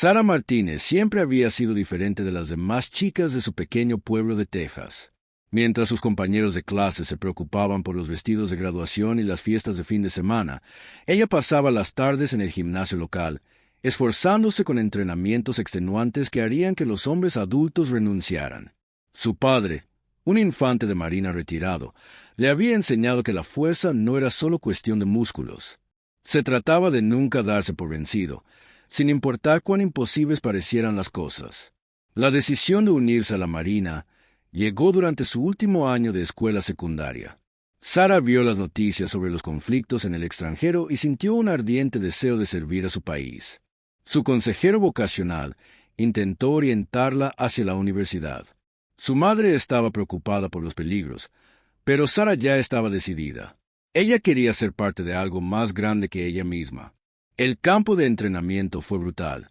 Sara Martínez siempre había sido diferente de las demás chicas de su pequeño pueblo de Texas. Mientras sus compañeros de clase se preocupaban por los vestidos de graduación y las fiestas de fin de semana, ella pasaba las tardes en el gimnasio local, esforzándose con entrenamientos extenuantes que harían que los hombres adultos renunciaran. Su padre, un infante de marina retirado, le había enseñado que la fuerza no era solo cuestión de músculos. Se trataba de nunca darse por vencido, sin importar cuán imposibles parecieran las cosas. La decisión de unirse a la marina llegó durante su último año de escuela secundaria. Sara vio las noticias sobre los conflictos en el extranjero y sintió un ardiente deseo de servir a su país. Su consejero vocacional intentó orientarla hacia la universidad. Su madre estaba preocupada por los peligros, pero Sara ya estaba decidida. Ella quería ser parte de algo más grande que ella misma. El campo de entrenamiento fue brutal,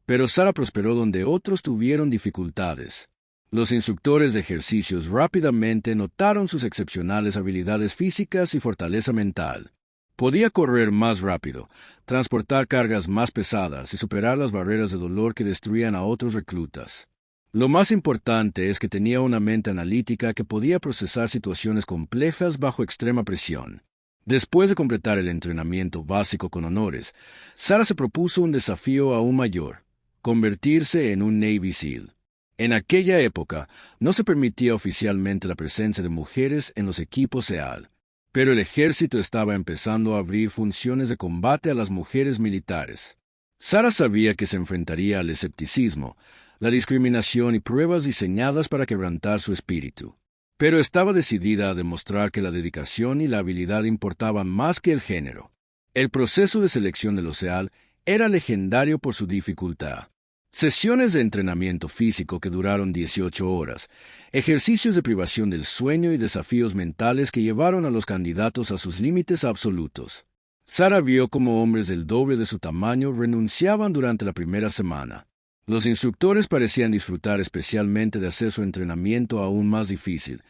pero Sara prosperó donde otros tuvieron dificultades. Los instructores de ejercicios rápidamente notaron sus excepcionales habilidades físicas y fortaleza mental. Podía correr más rápido, transportar cargas más pesadas y superar las barreras de dolor que destruían a otros reclutas. Lo más importante es que tenía una mente analítica que podía procesar situaciones complejas bajo extrema presión. Después de completar el entrenamiento básico con honores, Sara se propuso un desafío aún mayor: convertirse en un Navy SEAL. En aquella época, no se permitía oficialmente la presencia de mujeres en los equipos SEAL, pero el ejército estaba empezando a abrir funciones de combate a las mujeres militares. Sara sabía que se enfrentaría al escepticismo, la discriminación y pruebas diseñadas para quebrantar su espíritu. Pero estaba decidida a demostrar que la dedicación y la habilidad importaban más que el género. El proceso de selección de los SEAL era legendario por su dificultad. Sesiones de entrenamiento físico que duraron 18 horas, ejercicios de privación del sueño y desafíos mentales que llevaron a los candidatos a sus límites absolutos. Sara vio cómo hombres del doble de su tamaño renunciaban durante la primera semana. Los instructores parecían disfrutar especialmente de hacer su entrenamiento aún más difícil,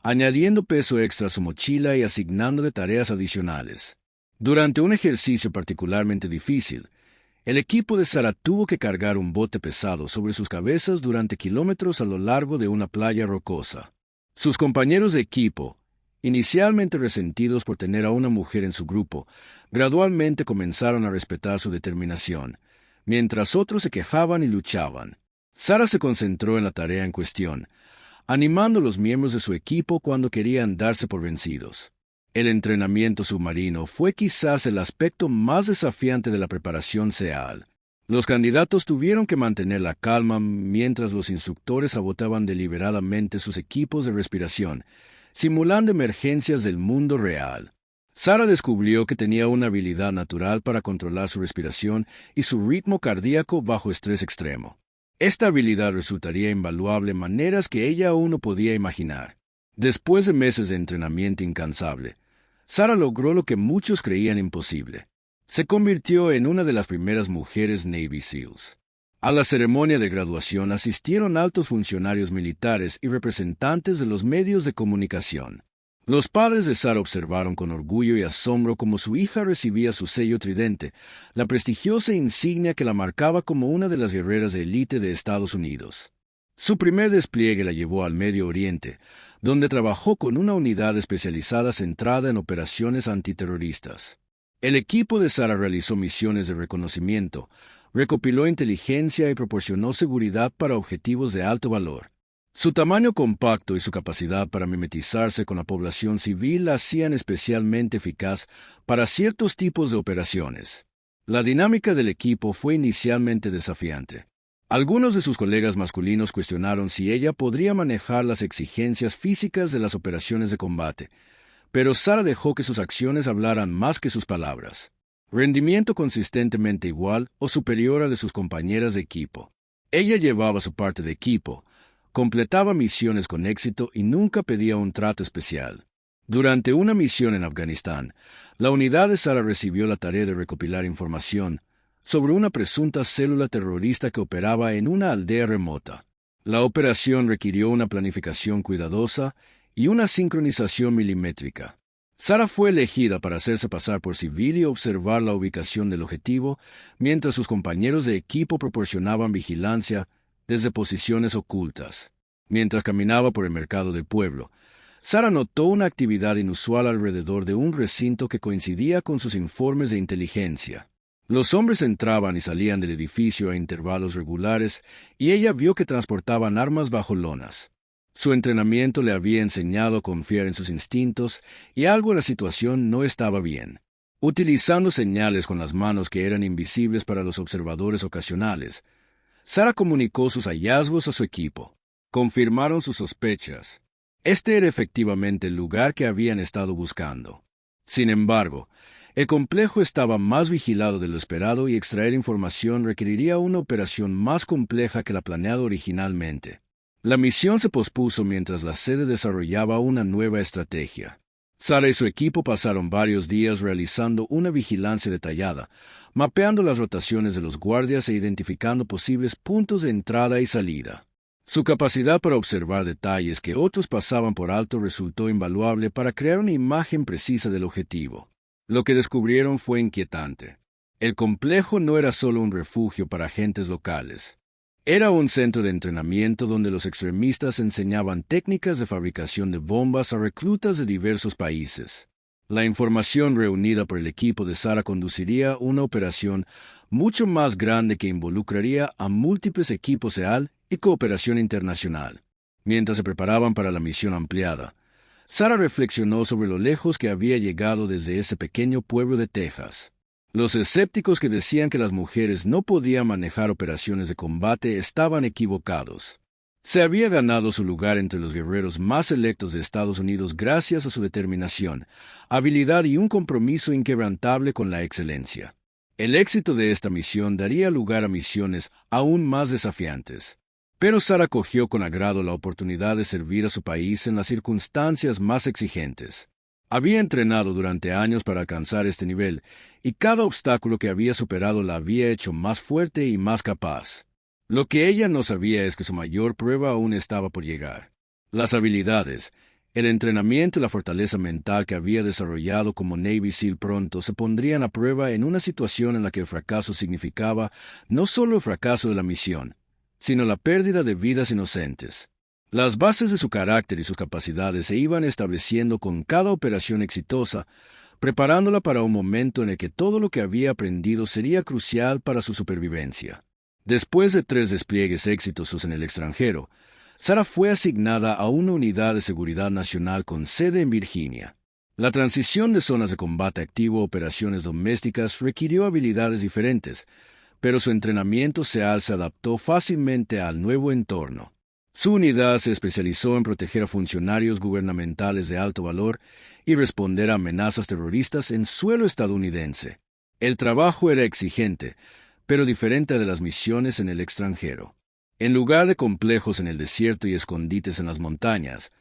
añadiendo peso extra a su mochila y asignándole tareas adicionales. Durante un ejercicio particularmente difícil, el equipo de Sara tuvo que cargar un bote pesado sobre sus cabezas durante kilómetros a lo largo de una playa rocosa. Sus compañeros de equipo, inicialmente resentidos por tener a una mujer en su grupo, gradualmente comenzaron a respetar su determinación, mientras otros se quejaban y luchaban. Sara se concentró en la tarea en cuestión, animando a los miembros de su equipo cuando querían darse por vencidos. El entrenamiento submarino fue quizás el aspecto más desafiante de la preparación SEAL. Los candidatos tuvieron que mantener la calma mientras los instructores sabotaban deliberadamente sus equipos de respiración, simulando emergencias del mundo real. Sara descubrió que tenía una habilidad natural para controlar su respiración y su ritmo cardíaco bajo estrés extremo. Esta habilidad resultaría invaluable en maneras que ella aún no podía imaginar. Después de meses de entrenamiento incansable, Sara logró lo que muchos creían imposible. Se convirtió en una de las primeras mujeres Navy SEALs. A la ceremonia de graduación asistieron altos funcionarios militares y representantes de los medios de comunicación. Los padres de Sara observaron con orgullo y asombro cómo su hija recibía su sello tridente, la prestigiosa insignia que la marcaba como una de las guerreras de élite de Estados Unidos. Su primer despliegue la llevó al Medio Oriente, donde trabajó con una unidad especializada centrada en operaciones antiterroristas. El equipo de Sara realizó misiones de reconocimiento, recopiló inteligencia y proporcionó seguridad para objetivos de alto valor. Su tamaño compacto y su capacidad para mimetizarse con la población civil la hacían especialmente eficaz para ciertos tipos de operaciones. La dinámica del equipo fue inicialmente desafiante. Algunos de sus colegas masculinos cuestionaron si ella podría manejar las exigencias físicas de las operaciones de combate, pero Sara dejó que sus acciones hablaran más que sus palabras. Rendimiento consistentemente igual o superior al de sus compañeras de equipo. Ella llevaba su parte de equipo, completaba misiones con éxito y nunca pedía un trato especial. Durante una misión en Afganistán, la unidad de Sara recibió la tarea de recopilar información sobre una presunta célula terrorista que operaba en una aldea remota. La operación requirió una planificación cuidadosa y una sincronización milimétrica. Sara fue elegida para hacerse pasar por civil y observar la ubicación del objetivo, mientras sus compañeros de equipo proporcionaban vigilancia desde posiciones ocultas. Mientras caminaba por el mercado del pueblo, Sara notó una actividad inusual alrededor de un recinto que coincidía con sus informes de inteligencia. Los hombres entraban y salían del edificio a intervalos regulares, y ella vio que transportaban armas bajo lonas. Su entrenamiento le había enseñado a confiar en sus instintos, y algo en la situación no estaba bien. Utilizando señales con las manos que eran invisibles para los observadores ocasionales, Sara comunicó sus hallazgos a su equipo. Confirmaron sus sospechas. Este era efectivamente el lugar que habían estado buscando. Sin embargo, el complejo estaba más vigilado de lo esperado y extraer información requeriría una operación más compleja que la planeada originalmente. La misión se pospuso mientras la sede desarrollaba una nueva estrategia. Sara y su equipo pasaron varios días realizando una vigilancia detallada, mapeando las rotaciones de los guardias e identificando posibles puntos de entrada y salida. Su capacidad para observar detalles que otros pasaban por alto resultó invaluable para crear una imagen precisa del objetivo. Lo que descubrieron fue inquietante. El complejo no era solo un refugio para agentes locales. Era un centro de entrenamiento donde los extremistas enseñaban técnicas de fabricación de bombas a reclutas de diversos países. La información reunida por el equipo de Sara conduciría una operación mucho más grande que involucraría a múltiples equipos EAL y cooperación internacional. Mientras se preparaban para la misión ampliada, Sara reflexionó sobre lo lejos que había llegado desde ese pequeño pueblo de Texas. Los escépticos que decían que las mujeres no podían manejar operaciones de combate estaban equivocados. Se había ganado su lugar entre los guerreros más selectos de Estados Unidos gracias a su determinación, habilidad y un compromiso inquebrantable con la excelencia. El éxito de esta misión daría lugar a misiones aún más desafiantes. Pero Sara cogió con agrado la oportunidad de servir a su país en las circunstancias más exigentes. Había entrenado durante años para alcanzar este nivel, y cada obstáculo que había superado la había hecho más fuerte y más capaz. Lo que ella no sabía es que su mayor prueba aún estaba por llegar. Las habilidades, el entrenamiento y la fortaleza mental que había desarrollado como Navy SEAL pronto se pondrían a prueba en una situación en la que el fracaso significaba no solo el fracaso de la misión, sino la pérdida de vidas inocentes. Las bases de su carácter y sus capacidades se iban estableciendo con cada operación exitosa, preparándola para un momento en el que todo lo que había aprendido sería crucial para su supervivencia. Después de 3 despliegues exitosos en el extranjero, Sara fue asignada a una unidad de seguridad nacional con sede en Virginia. La transición de zonas de combate activo a operaciones domésticas requirió habilidades diferentes, pero su entrenamiento se adaptó fácilmente al nuevo entorno. Su unidad se especializó en proteger a funcionarios gubernamentales de alto valor y responder a amenazas terroristas en suelo estadounidense. El trabajo era exigente, pero diferente de las misiones en el extranjero. En lugar de complejos en el desierto y escondites en las montañas,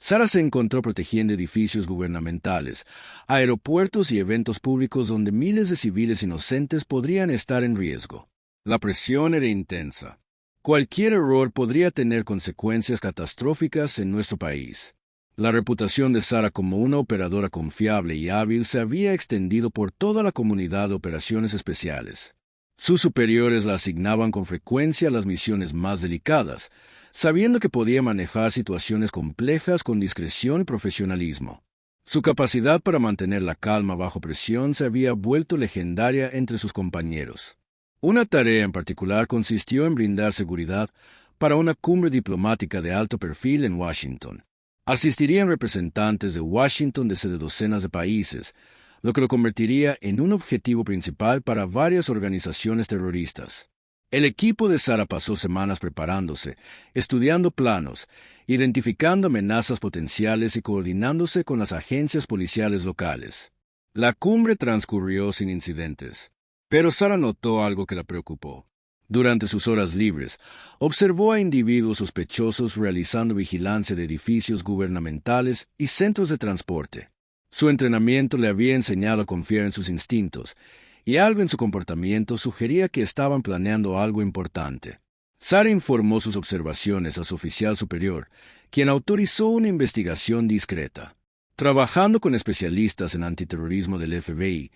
Sara se encontró protegiendo edificios gubernamentales, aeropuertos y eventos públicos donde miles de civiles inocentes podrían estar en riesgo. La presión era intensa. Cualquier error podría tener consecuencias catastróficas en nuestro país. La reputación de Sara como una operadora confiable y hábil se había extendido por toda la comunidad de operaciones especiales. Sus superiores la asignaban con frecuencia a las misiones más delicadas, sabiendo que podía manejar situaciones complejas con discreción y profesionalismo. Su capacidad para mantener la calma bajo presión se había vuelto legendaria entre sus compañeros. Una tarea en particular consistió en brindar seguridad para una cumbre diplomática de alto perfil en Washington. Asistirían representantes de Washington desde docenas de países, lo que lo convertiría en un objetivo principal para varias organizaciones terroristas. El equipo de Sara pasó semanas preparándose, estudiando planos, identificando amenazas potenciales y coordinándose con las agencias policiales locales. La cumbre transcurrió sin incidentes, pero Sara notó algo que la preocupó. Durante sus horas libres, observó a individuos sospechosos realizando vigilancia de edificios gubernamentales y centros de transporte. Su entrenamiento le había enseñado a confiar en sus instintos, y algo en su comportamiento sugería que estaban planeando algo importante. Sara informó sus observaciones a su oficial superior, quien autorizó una investigación discreta. Trabajando con especialistas en antiterrorismo del FBI,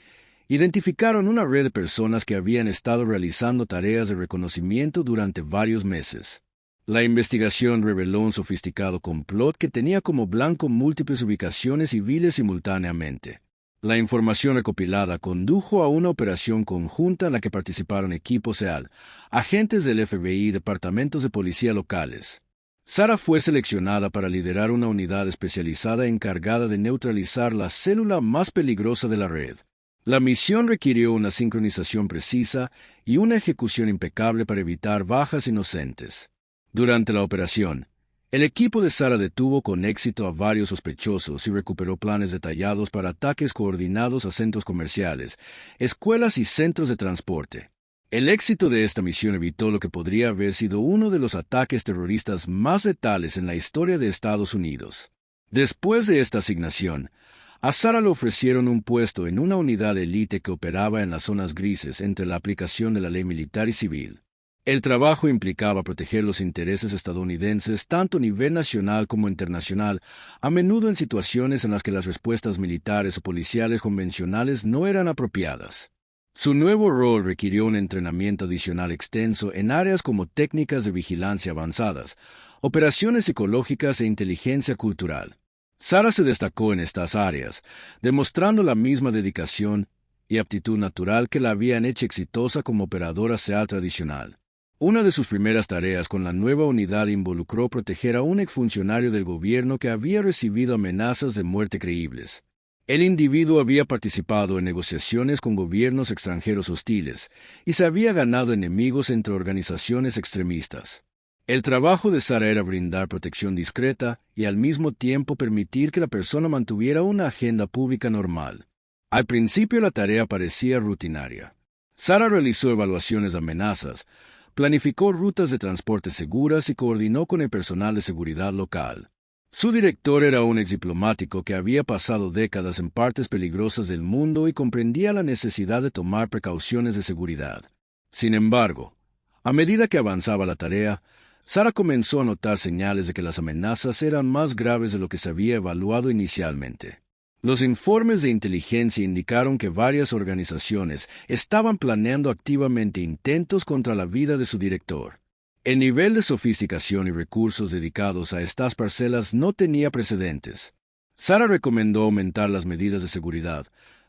identificaron una red de personas que habían estado realizando tareas de reconocimiento durante varios meses. La investigación reveló un sofisticado complot que tenía como blanco múltiples ubicaciones civiles simultáneamente. La información recopilada condujo a una operación conjunta en la que participaron equipos SEAL, agentes del FBI y departamentos de policía locales. Sara fue seleccionada para liderar una unidad especializada encargada de neutralizar la célula más peligrosa de la red. La misión requirió una sincronización precisa y una ejecución impecable para evitar bajas inocentes. Durante la operación, el equipo de Sara detuvo con éxito a varios sospechosos y recuperó planes detallados para ataques coordinados a centros comerciales, escuelas y centros de transporte. El éxito de esta misión evitó lo que podría haber sido uno de los ataques terroristas más letales en la historia de Estados Unidos. Después de esta asignación, a Sara le ofrecieron un puesto en una unidad de élite que operaba en las zonas grises entre la aplicación de la ley militar y civil. El trabajo implicaba proteger los intereses estadounidenses tanto a nivel nacional como internacional, a menudo en situaciones en las que las respuestas militares o policiales convencionales no eran apropiadas. Su nuevo rol requirió un entrenamiento adicional extenso en áreas como técnicas de vigilancia avanzadas, operaciones psicológicas e inteligencia cultural. Sara se destacó en estas áreas, demostrando la misma dedicación y aptitud natural que la habían hecho exitosa como operadora SEAL tradicional. Una de sus primeras tareas con la nueva unidad involucró proteger a un exfuncionario del gobierno que había recibido amenazas de muerte creíbles. El individuo había participado en negociaciones con gobiernos extranjeros hostiles y se había ganado enemigos entre organizaciones extremistas. El trabajo de Sara era brindar protección discreta y al mismo tiempo permitir que la persona mantuviera una agenda pública normal. Al principio la tarea parecía rutinaria. Sara realizó evaluaciones de amenazas, planificó rutas de transporte seguras y coordinó con el personal de seguridad local. Su director era un exdiplomático que había pasado décadas en partes peligrosas del mundo y comprendía la necesidad de tomar precauciones de seguridad. Sin embargo, a medida que avanzaba la tarea, Sara comenzó a notar señales de que las amenazas eran más graves de lo que se había evaluado inicialmente. Los informes de inteligencia indicaron que varias organizaciones estaban planeando activamente intentos contra la vida de su director. El nivel de sofisticación y recursos dedicados a estas parcelas no tenía precedentes. Sara recomendó aumentar las medidas de seguridad,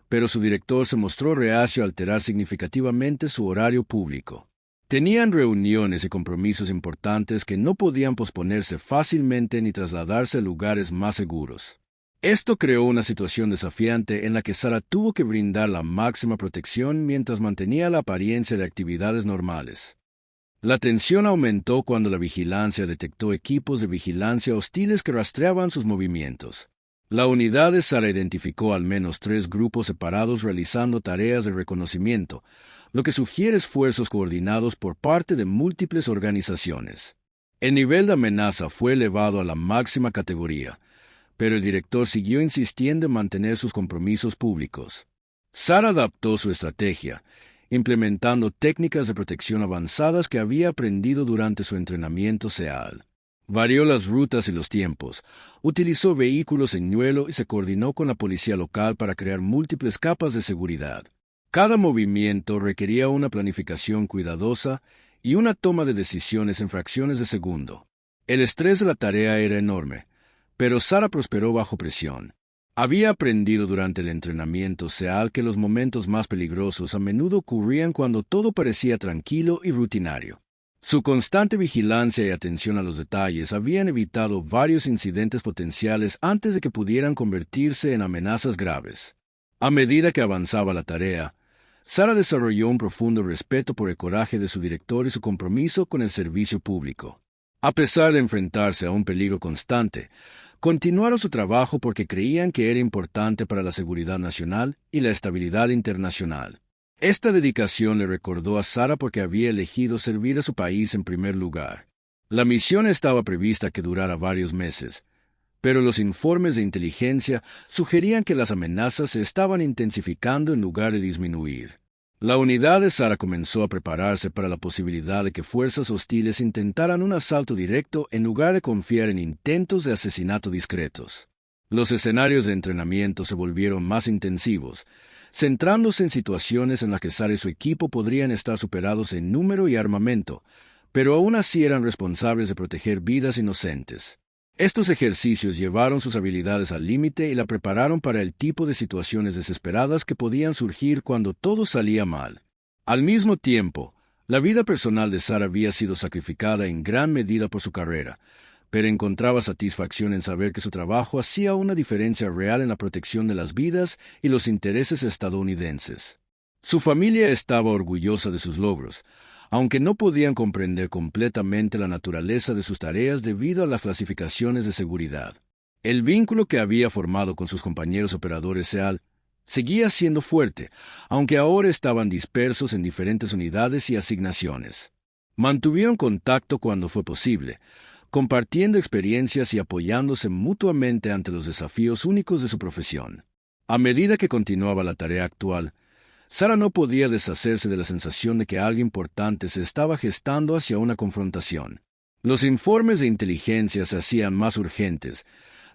pero su director se mostró reacio a alterar significativamente su horario público. Tenían reuniones y compromisos importantes que no podían posponerse fácilmente ni trasladarse a lugares más seguros. Esto creó una situación desafiante en la que Sara tuvo que brindar la máxima protección mientras mantenía la apariencia de actividades normales. La tensión aumentó cuando la vigilancia detectó equipos de vigilancia hostiles que rastreaban sus movimientos. La unidad de Sara identificó al menos 3 grupos separados realizando tareas de reconocimiento, lo que sugiere esfuerzos coordinados por parte de múltiples organizaciones. El nivel de amenaza fue elevado a la máxima categoría, pero el director siguió insistiendo en mantener sus compromisos públicos. Sara adaptó su estrategia, implementando técnicas de protección avanzadas que había aprendido durante su entrenamiento SEAL. Varió las rutas y los tiempos, utilizó vehículos señuelo y se coordinó con la policía local para crear múltiples capas de seguridad. Cada movimiento requería una planificación cuidadosa y una toma de decisiones en fracciones de segundo. El estrés de la tarea era enorme, pero Sara prosperó bajo presión. Había aprendido durante el entrenamiento SEAL que los momentos más peligrosos a menudo ocurrían cuando todo parecía tranquilo y rutinario. Su constante vigilancia y atención a los detalles habían evitado varios incidentes potenciales antes de que pudieran convertirse en amenazas graves. A medida que avanzaba la tarea, Sara desarrolló un profundo respeto por el coraje de su director y su compromiso con el servicio público. A pesar de enfrentarse a un peligro constante, continuaron su trabajo porque creían que era importante para la seguridad nacional y la estabilidad internacional. Esta dedicación le recordó a Sara porque había elegido servir a su país en primer lugar. La misión estaba prevista que durara varios meses, pero los informes de inteligencia sugerían que las amenazas se estaban intensificando en lugar de disminuir. La unidad de Sara comenzó a prepararse para la posibilidad de que fuerzas hostiles intentaran un asalto directo en lugar de confiar en intentos de asesinato discretos. Los escenarios de entrenamiento se volvieron más intensivos, centrándose en situaciones en las que Sarah y su equipo podrían estar superados en número y armamento, pero aún así eran responsables de proteger vidas inocentes. Estos ejercicios llevaron sus habilidades al límite y la prepararon para el tipo de situaciones desesperadas que podían surgir cuando todo salía mal. Al mismo tiempo, la vida personal de Sarah había sido sacrificada en gran medida por su carrera, pero encontraba satisfacción en saber que su trabajo hacía una diferencia real en la protección de las vidas y los intereses estadounidenses. Su familia estaba orgullosa de sus logros, aunque no podían comprender completamente la naturaleza de sus tareas debido a las clasificaciones de seguridad. El vínculo que había formado con sus compañeros operadores SEAL seguía siendo fuerte, aunque ahora estaban dispersos en diferentes unidades y asignaciones. Mantuvieron contacto cuando fue posible, compartiendo experiencias y apoyándose mutuamente ante los desafíos únicos de su profesión. A medida que continuaba la tarea actual, Sarah no podía deshacerse de la sensación de que algo importante se estaba gestando hacia una confrontación. Los informes de inteligencia se hacían más urgentes,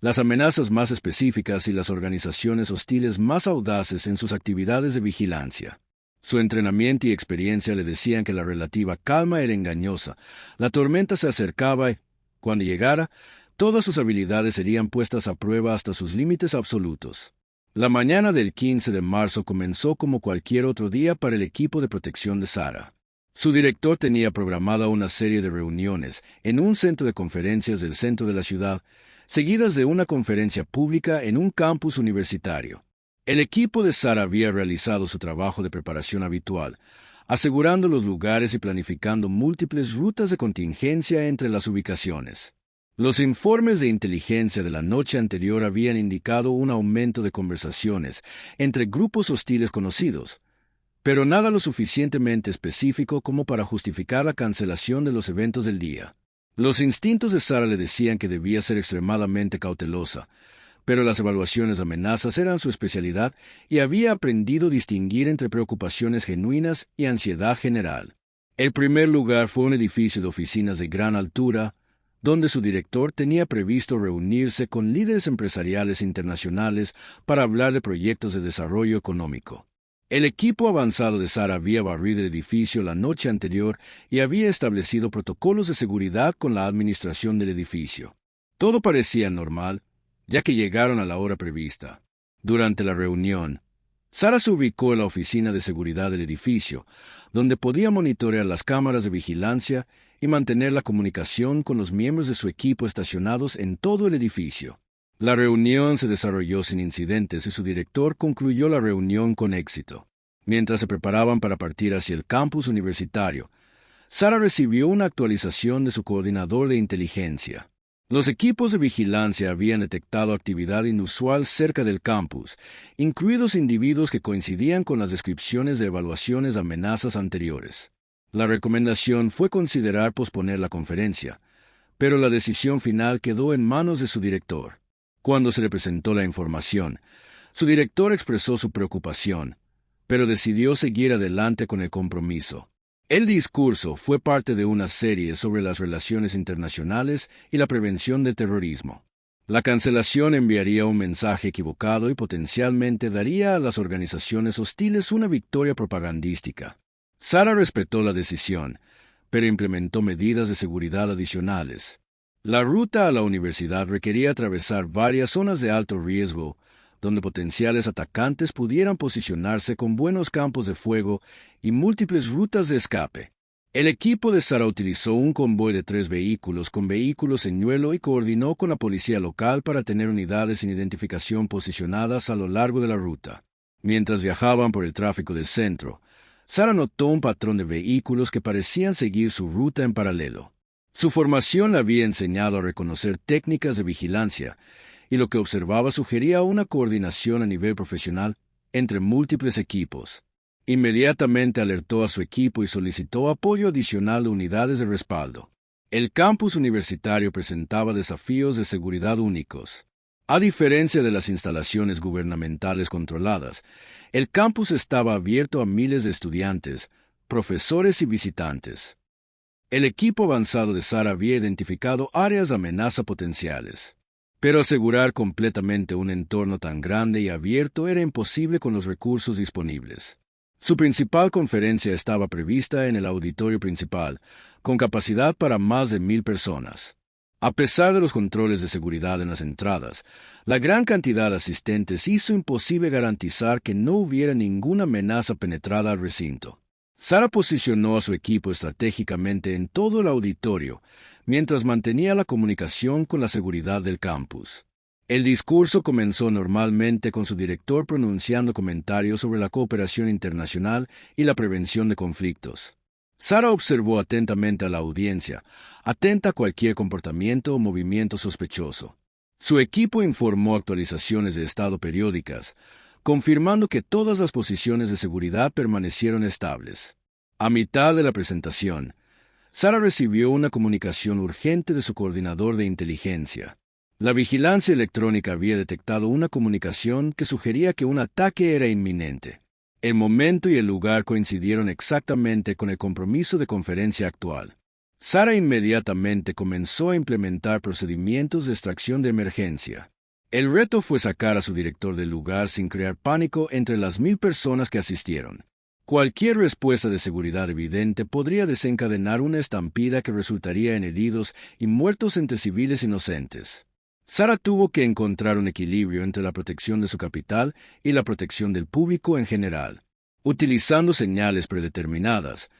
las amenazas más específicas y las organizaciones hostiles más audaces en sus actividades de vigilancia. Su entrenamiento y experiencia le decían que la relativa calma era engañosa, la tormenta se acercaba y, cuando llegara, todas sus habilidades serían puestas a prueba hasta sus límites absolutos. La mañana del 15 de marzo comenzó como cualquier otro día para el equipo de protección de Sarah. Su director tenía programada una serie de reuniones en un centro de conferencias del centro de la ciudad, seguidas de una conferencia pública en un campus universitario. El equipo de Sarah había realizado su trabajo de preparación habitual, asegurando los lugares y planificando múltiples rutas de contingencia entre las ubicaciones. Los informes de inteligencia de la noche anterior habían indicado un aumento de conversaciones entre grupos hostiles conocidos, pero nada lo suficientemente específico como para justificar la cancelación de los eventos del día. Los instintos de Sarah le decían que debía ser extremadamente cautelosa, pero las evaluaciones de amenazas eran su especialidad y había aprendido a distinguir entre preocupaciones genuinas y ansiedad general. El primer lugar fue un edificio de oficinas de gran altura, donde su director tenía previsto reunirse con líderes empresariales internacionales para hablar de proyectos de desarrollo económico. El equipo avanzado de Sarah había barrido el edificio la noche anterior y había establecido protocolos de seguridad con la administración del edificio. Todo parecía normal, ya que llegaron a la hora prevista. Durante la reunión, Sarah se ubicó en la oficina de seguridad del edificio, donde podía monitorear las cámaras de vigilancia y mantener la comunicación con los miembros de su equipo estacionados en todo el edificio. La reunión se desarrolló sin incidentes y su director concluyó la reunión con éxito. Mientras se preparaban para partir hacia el campus universitario, Sarah recibió una actualización de su coordinador de inteligencia. Los equipos de vigilancia habían detectado actividad inusual cerca del campus, incluidos individuos que coincidían con las descripciones de evaluaciones de amenazas anteriores. La recomendación fue considerar posponer la conferencia, pero la decisión final quedó en manos de su director. Cuando se le presentó la información, su director expresó su preocupación, pero decidió seguir adelante con el compromiso. El discurso fue parte de una serie sobre las relaciones internacionales y la prevención del terrorismo. La cancelación enviaría un mensaje equivocado y potencialmente daría a las organizaciones hostiles una victoria propagandística. Sarah respetó la decisión, pero implementó medidas de seguridad adicionales. La ruta a la universidad requería atravesar varias zonas de alto riesgo, donde potenciales atacantes pudieran posicionarse con buenos campos de fuego y múltiples rutas de escape. El equipo de Sarah utilizó un convoy de 3 vehículos con vehículos señuelo y coordinó con la policía local para tener unidades sin identificación posicionadas a lo largo de la ruta. Mientras viajaban por el tráfico del centro, Sarah notó un patrón de vehículos que parecían seguir su ruta en paralelo. Su formación le había enseñado a reconocer técnicas de vigilancia, y lo que observaba sugería una coordinación a nivel profesional entre múltiples equipos. Inmediatamente alertó a su equipo y solicitó apoyo adicional de unidades de respaldo. El campus universitario presentaba desafíos de seguridad únicos. A diferencia de las instalaciones gubernamentales controladas, el campus estaba abierto a miles de estudiantes, profesores y visitantes. El equipo avanzado de Sarah había identificado áreas de amenaza potenciales. Pero asegurar completamente un entorno tan grande y abierto era imposible con los recursos disponibles. Su principal conferencia estaba prevista en el auditorio principal, con capacidad para más de 1,000 personas. A pesar de los controles de seguridad en las entradas, la gran cantidad de asistentes hizo imposible garantizar que no hubiera ninguna amenaza penetrada al recinto. Sara posicionó a su equipo estratégicamente en todo el auditorio, mientras mantenía la comunicación con la seguridad del campus. El discurso comenzó normalmente con su director pronunciando comentarios sobre la cooperación internacional y la prevención de conflictos. Sara observó atentamente a la audiencia, atenta a cualquier comportamiento o movimiento sospechoso. Su equipo informó actualizaciones de estado periódicas, confirmando que todas las posiciones de seguridad permanecieron estables. A mitad de la presentación, Sara recibió una comunicación urgente de su coordinador de inteligencia. La vigilancia electrónica había detectado una comunicación que sugería que un ataque era inminente. El momento y el lugar coincidieron exactamente con el compromiso de conferencia actual. Sara inmediatamente comenzó a implementar procedimientos de extracción de emergencia. El reto fue sacar a su director del lugar sin crear pánico entre las 1,000 personas que asistieron. Cualquier respuesta de seguridad evidente podría desencadenar una estampida que resultaría en heridos y muertos entre civiles inocentes. Sara tuvo que encontrar un equilibrio entre la protección de su capital y la protección del público en general. Utilizando señales predeterminadas,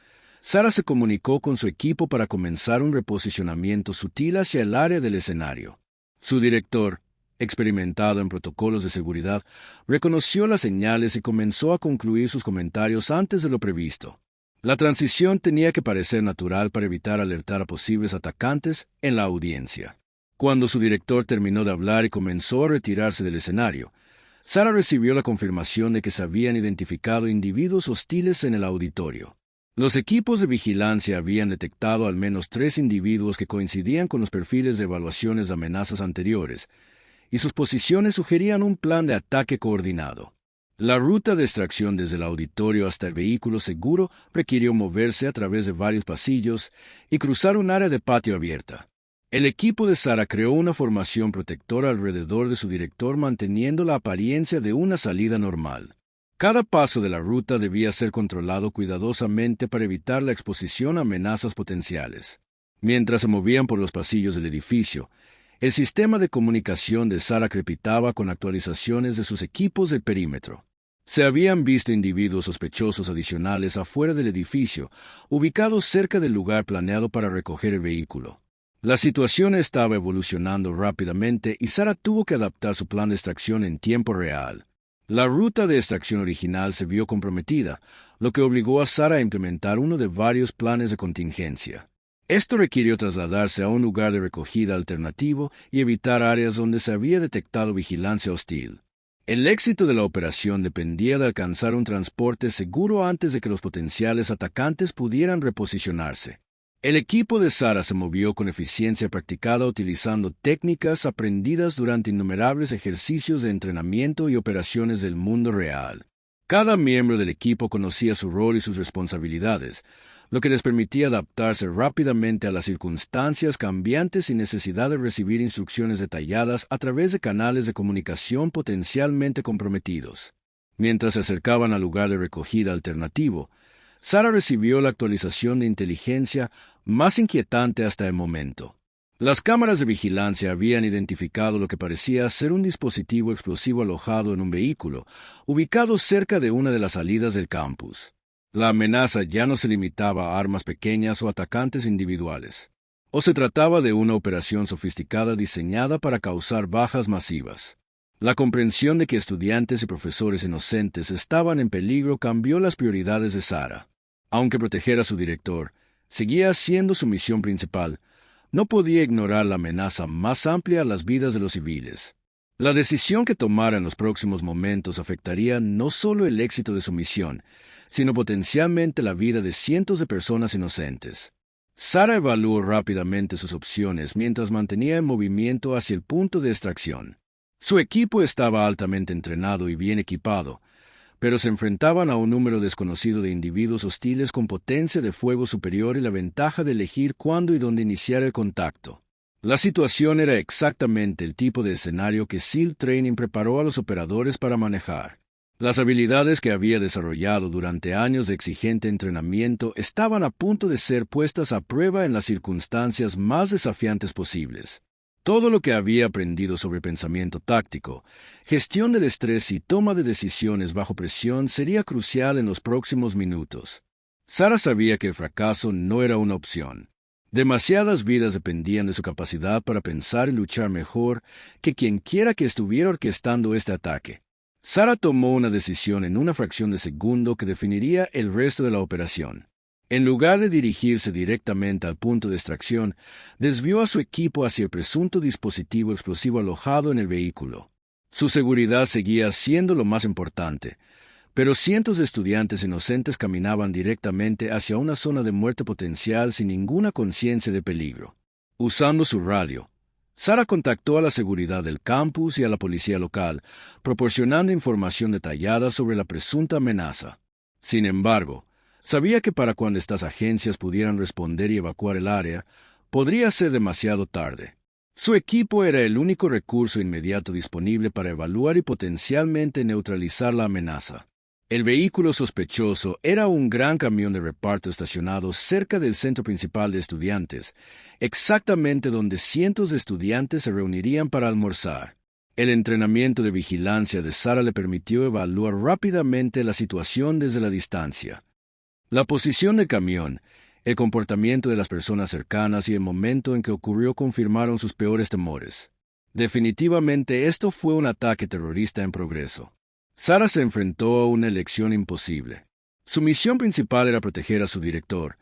Sara se comunicó con su equipo para comenzar un reposicionamiento sutil hacia el área del escenario. Su director, experimentado en protocolos de seguridad, reconoció las señales y comenzó a concluir sus comentarios antes de lo previsto. La transición tenía que parecer natural para evitar alertar a posibles atacantes en la audiencia. Cuando su director terminó de hablar y comenzó a retirarse del escenario, Sara recibió la confirmación de que se habían identificado individuos hostiles en el auditorio. Los equipos de vigilancia habían detectado al menos 3 individuos que coincidían con los perfiles de evaluaciones de amenazas anteriores, y sus posiciones sugerían un plan de ataque coordinado. La ruta de extracción desde el auditorio hasta el vehículo seguro requirió moverse a través de varios pasillos y cruzar un área de patio abierta. El equipo de Sara creó una formación protectora alrededor de su director manteniendo la apariencia de una salida normal. Cada paso de la ruta debía ser controlado cuidadosamente para evitar la exposición a amenazas potenciales. Mientras se movían por los pasillos del edificio, el sistema de comunicación de Sara crepitaba con actualizaciones de sus equipos del perímetro. Se habían visto individuos sospechosos adicionales afuera del edificio, ubicados cerca del lugar planeado para recoger el vehículo. La situación estaba evolucionando rápidamente y Sara tuvo que adaptar su plan de extracción en tiempo real. La ruta de extracción original se vio comprometida, lo que obligó a Sara a implementar uno de varios planes de contingencia. Esto requirió trasladarse a un lugar de recogida alternativo y evitar áreas donde se había detectado vigilancia hostil. El éxito de la operación dependía de alcanzar un transporte seguro antes de que los potenciales atacantes pudieran reposicionarse. El equipo de Sara se movió con eficiencia practicada utilizando técnicas aprendidas durante innumerables ejercicios de entrenamiento y operaciones del mundo real. Cada miembro del equipo conocía su rol y sus responsabilidades, lo que les permitía adaptarse rápidamente a las circunstancias cambiantes sin necesidad de recibir instrucciones detalladas a través de canales de comunicación potencialmente comprometidos. Mientras se acercaban al lugar de recogida alternativo, Sara recibió la actualización de inteligencia más inquietante hasta el momento. Las cámaras de vigilancia habían identificado lo que parecía ser un dispositivo explosivo alojado en un vehículo, ubicado cerca de una de las salidas del campus. La amenaza ya no se limitaba a armas pequeñas o atacantes individuales. O se trataba de una operación sofisticada diseñada para causar bajas masivas. La comprensión de que estudiantes y profesores inocentes estaban en peligro cambió las prioridades de Sara. Aunque proteger a su director seguía siendo su misión principal, no podía ignorar la amenaza más amplia a las vidas de los civiles. La decisión que tomara en los próximos momentos afectaría no solo el éxito de su misión, sino potencialmente la vida de cientos de personas inocentes. Sara evaluó rápidamente sus opciones mientras mantenía en movimiento hacia el punto de extracción. Su equipo estaba altamente entrenado y bien equipado, pero se enfrentaban a un número desconocido de individuos hostiles con potencia de fuego superior y la ventaja de elegir cuándo y dónde iniciar el contacto. La situación era exactamente el tipo de escenario que SEAL Training preparó a los operadores para manejar. Las habilidades que había desarrollado durante años de exigente entrenamiento estaban a punto de ser puestas a prueba en las circunstancias más desafiantes posibles. Todo lo que había aprendido sobre pensamiento táctico, gestión del estrés y toma de decisiones bajo presión sería crucial en los próximos minutos. Sarah sabía que el fracaso no era una opción. Demasiadas vidas dependían de su capacidad para pensar y luchar mejor que quien quiera que estuviera orquestando este ataque. Sarah tomó una decisión en una fracción de segundo que definiría el resto de la operación. En lugar de dirigirse directamente al punto de extracción, desvió a su equipo hacia el presunto dispositivo explosivo alojado en el vehículo. Su seguridad seguía siendo lo más importante, pero cientos de estudiantes inocentes caminaban directamente hacia una zona de muerte potencial sin ninguna conciencia de peligro. Usando su radio, Sarah contactó a la seguridad del campus y a la policía local, proporcionando información detallada sobre la presunta amenaza. Sin embargo, sabía que para cuando estas agencias pudieran responder y evacuar el área, podría ser demasiado tarde. Su equipo era el único recurso inmediato disponible para evaluar y potencialmente neutralizar la amenaza. El vehículo sospechoso era un gran camión de reparto estacionado cerca del centro principal de estudiantes, exactamente donde cientos de estudiantes se reunirían para almorzar. El entrenamiento de vigilancia de Sarah le permitió evaluar rápidamente la situación desde la distancia. La posición del camión, el comportamiento de las personas cercanas y el momento en que ocurrió confirmaron sus peores temores. Definitivamente esto fue un ataque terrorista en progreso. Sarah se enfrentó a una elección imposible. Su misión principal era proteger a su director,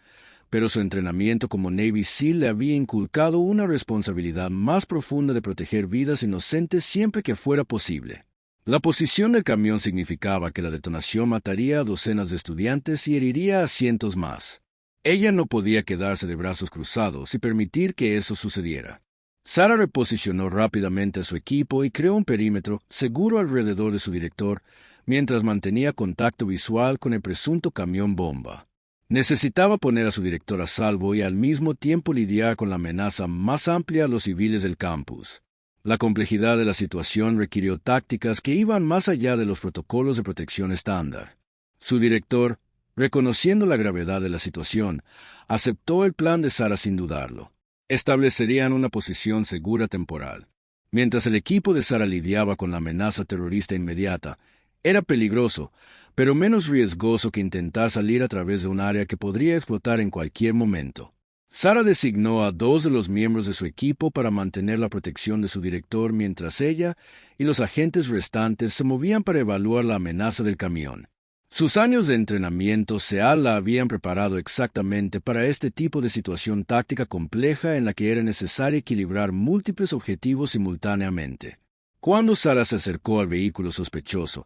pero su entrenamiento como Navy SEAL le había inculcado una responsabilidad más profunda de proteger vidas inocentes siempre que fuera posible. La posición del camión significaba que la detonación mataría a docenas de estudiantes y heriría a cientos más. Ella no podía quedarse de brazos cruzados y permitir que eso sucediera. Sarah reposicionó rápidamente a su equipo y creó un perímetro seguro alrededor de su director, mientras mantenía contacto visual con el presunto camión bomba. Necesitaba poner a su director a salvo y al mismo tiempo lidiar con la amenaza más amplia a los civiles del campus. La complejidad de la situación requirió tácticas que iban más allá de los protocolos de protección estándar. Su director, reconociendo la gravedad de la situación, aceptó el plan de Sarah sin dudarlo. Establecerían una posición segura temporal. Mientras el equipo de Sarah lidiaba con la amenaza terrorista inmediata, era peligroso, pero menos riesgoso que intentar salir a través de un área que podría explotar en cualquier momento. Sarah designó a 2 de los miembros de su equipo para mantener la protección de su director mientras ella y los agentes restantes se movían para evaluar la amenaza del camión. Sus años de entrenamiento SEAL la habían preparado exactamente para este tipo de situación táctica compleja en la que era necesario equilibrar múltiples objetivos simultáneamente. Cuando Sarah se acercó al vehículo sospechoso,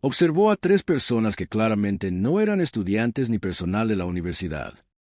observó a 3 personas que claramente no eran estudiantes ni personal de la universidad.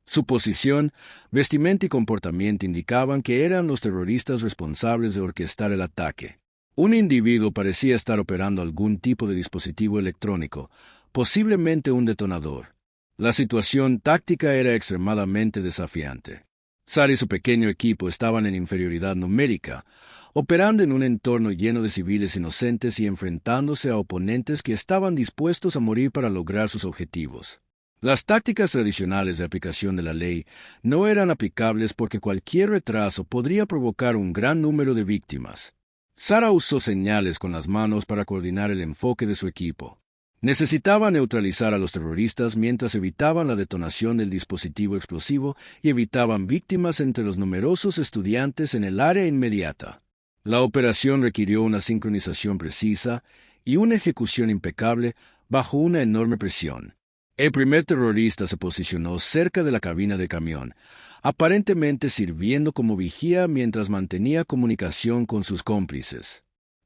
Su posición, vestimenta y comportamiento indicaban que eran los terroristas responsables de orquestar el ataque. Un individuo parecía estar operando algún tipo de dispositivo electrónico, posiblemente un detonador. La situación táctica era extremadamente desafiante. Sarah y su pequeño equipo estaban en inferioridad numérica, operando en un entorno lleno de civiles inocentes y enfrentándose a oponentes que estaban dispuestos a morir para lograr sus objetivos. Las tácticas tradicionales de aplicación de la ley no eran aplicables porque cualquier retraso podría provocar un gran número de víctimas. Sarah usó señales con las manos para coordinar el enfoque de su equipo. Necesitaba neutralizar a los terroristas mientras evitaban la detonación del dispositivo explosivo y evitaban víctimas entre los numerosos estudiantes en el área inmediata. La operación requirió una sincronización precisa y una ejecución impecable bajo una enorme presión. El primer terrorista se posicionó cerca de la cabina del camión, aparentemente sirviendo como vigía mientras mantenía comunicación con sus cómplices.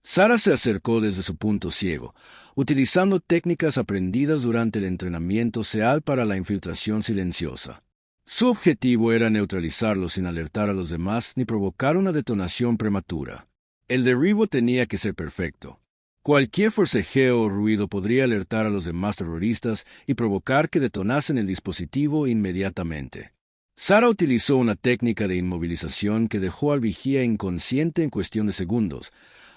Sarah se acercó desde su punto ciego, utilizando técnicas aprendidas durante el entrenamiento SEAL para la infiltración silenciosa. Su objetivo era neutralizarlo sin alertar a los demás ni provocar una detonación prematura. El derribo tenía que ser perfecto. Cualquier forcejeo o ruido podría alertar a los demás terroristas y provocar que detonasen el dispositivo inmediatamente. Sara utilizó una técnica de inmovilización que dejó al vigía inconsciente en cuestión de segundos.